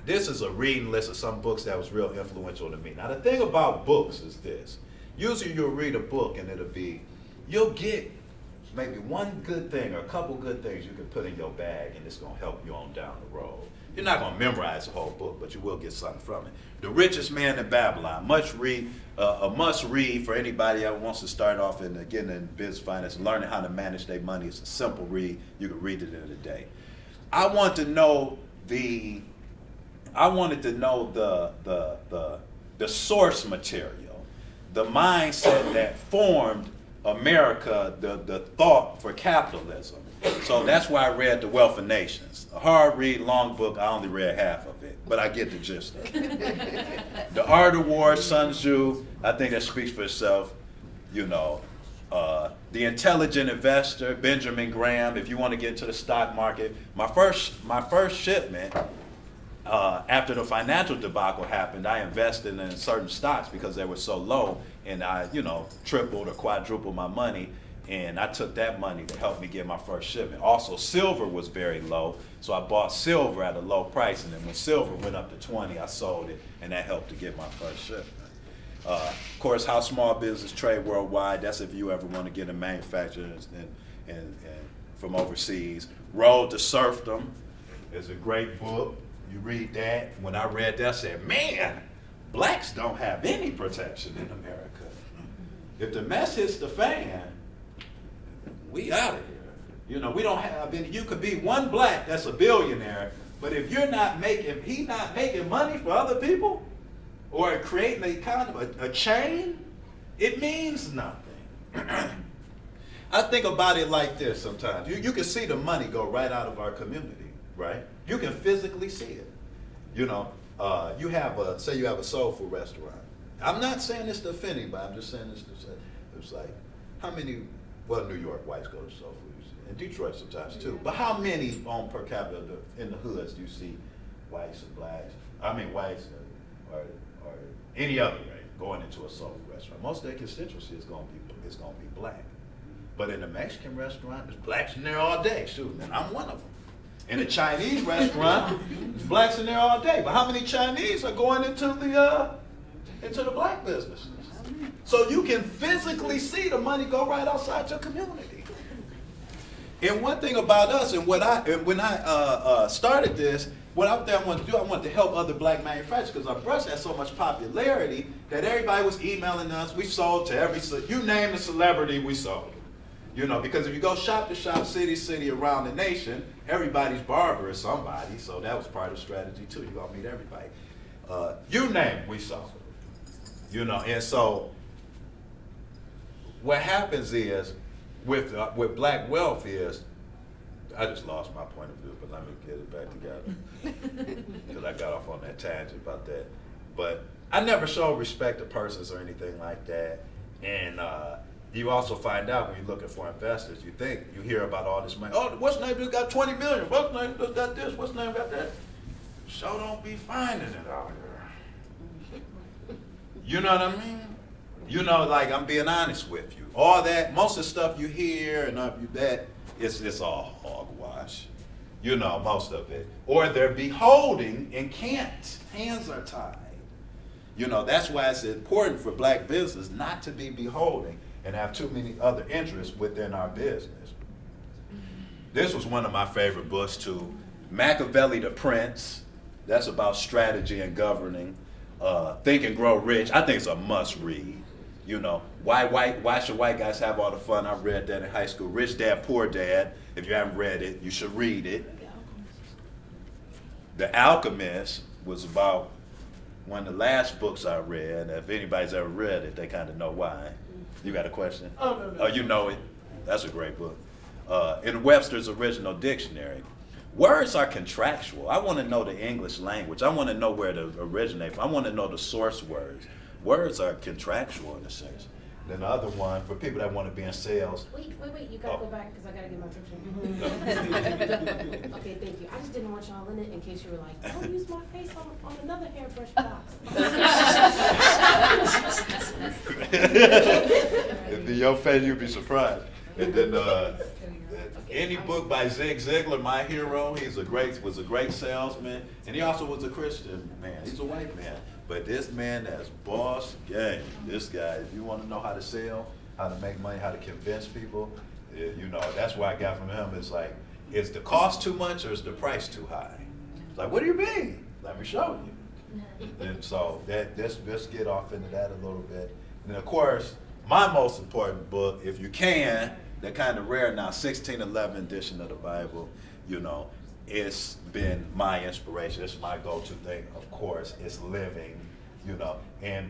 this is a reading list of some books that was real influential to me. Now the thing about books is this. Usually you'll read a book and you'll get maybe one good thing or a couple good things you can put in your bag, and it's gonna help you on down the road. You're not gonna memorize the whole book, but you will get something from it. The Richest Man in Babylon, a must read for anybody that wants to start off in getting in business finance, learning how to manage their money. It's a simple read. You can read it in a day. I wanted to know the source material, the mindset that formed America, the thought for capitalism. So that's why I read The Wealth of Nations. A hard read, long book, I only read half of it, but I get the gist of it. The Art of War, Sun Tzu, I think that speaks for itself. You know, The Intelligent Investor, Benjamin Graham, if you want to get into the stock market. My first shipment, after the financial debacle happened, I invested in certain stocks because they were so low, and I, tripled or quadrupled my money, and I took that money to help me get my first shipment. Also, silver was very low, so I bought silver at a low price, and then when silver went up to 20, I sold it, and that helped to get my first shipment. Of course, How Small Business Trade Worldwide, that's if you ever want to get a manufacturer and from overseas. Road to Serfdom is a great book. You read that. When I read that, I said, man, blacks don't have any protection in America. If the mess hits the fan, we out of here. We don't have any. You could be one black that's a billionaire, but if he's not making money for other people or creating a kind of a chain, it means nothing. I think about it like this sometimes. You can see the money go right out of our community, right? You can physically see it. You have a soul food restaurant. I'm not saying this to offend anybody. I'm just saying this to say, it's like, how many, New York whites go to soul food, and Detroit sometimes too, but how many on per capita in the hoods do you see whites and blacks, whites or any other race going into a soul food restaurant? Most of their constituency is going to be black. But in a Mexican restaurant, there's blacks in there all day, shoot, and I'm one of them. In a Chinese restaurant, there's blacks in there all day. But how many Chinese are going into the black businesses? So you can physically see the money go right outside your community. And one thing about us, and when I started this, what I wanted to do, I wanted to help other black manufacturers because our brush had so much popularity that everybody was emailing us. We sold to you name the celebrity, we sold. Because if you go shop to shop, city around the nation, everybody's barber is somebody. So that was part of the strategy too. You're gonna meet everybody. You name it, we sold. And so what happens is with black wealth is, I just lost my point of view, but let me get it back together because I got off on that tangent about that. But I never showed respect to persons or anything like that. And you also find out when you're looking for investors, you hear about all this money. Oh, what's name just got 20 million? What's name just got this? What's name got that? So don't be finding it out here. You know what I mean? Like I'm being honest with you. All that, most of the stuff you hear and that, it's all hogwash. Most of it. Or they're beholding and can't. Hands are tied. That's why it's important for black business not to be beholding and have too many other interests within our business. This was one of my favorite books too. Machiavelli the Prince. That's about strategy and governing. Think and Grow Rich. I think it's a must read. Why should white guys have all the fun? I read that in high school. Rich Dad, Poor Dad. If you haven't read it, you should read it. The Alchemist was about one of the last books I read. If anybody's ever read it, they kind of know why. You got a question? Oh, no. Oh, you know it? That's a great book. In Webster's original dictionary, words are contractual. I want to know the English language. I want to know where to originate from. I want to know the source words. Words are contractual in a sense. Then the other one, for people that want to be in sales. Wait, you gotta go back because I gotta get my picture. Okay, thank you. I just didn't want y'all in it in case you were like, don't use my face on another hairbrush box. If in your face, you'd be surprised. And then Any book by Zig Ziglar, my hero, was a great salesman, and he also was a Christian man. He's a white man, but this man that's boss game. This guy, if you want to know how to sell, how to make money, how to convince people, you know, that's what I got from him. It's like, is the cost too much or is the price too high? It's like, what do you mean? Let me show you. And so let's get off into that a little bit. And then of course, my most important book, if you can, they're kind of rare now, 1611 edition of the Bible, you know, it's been my inspiration. It's my go-to thing, of course. It's living, you know, and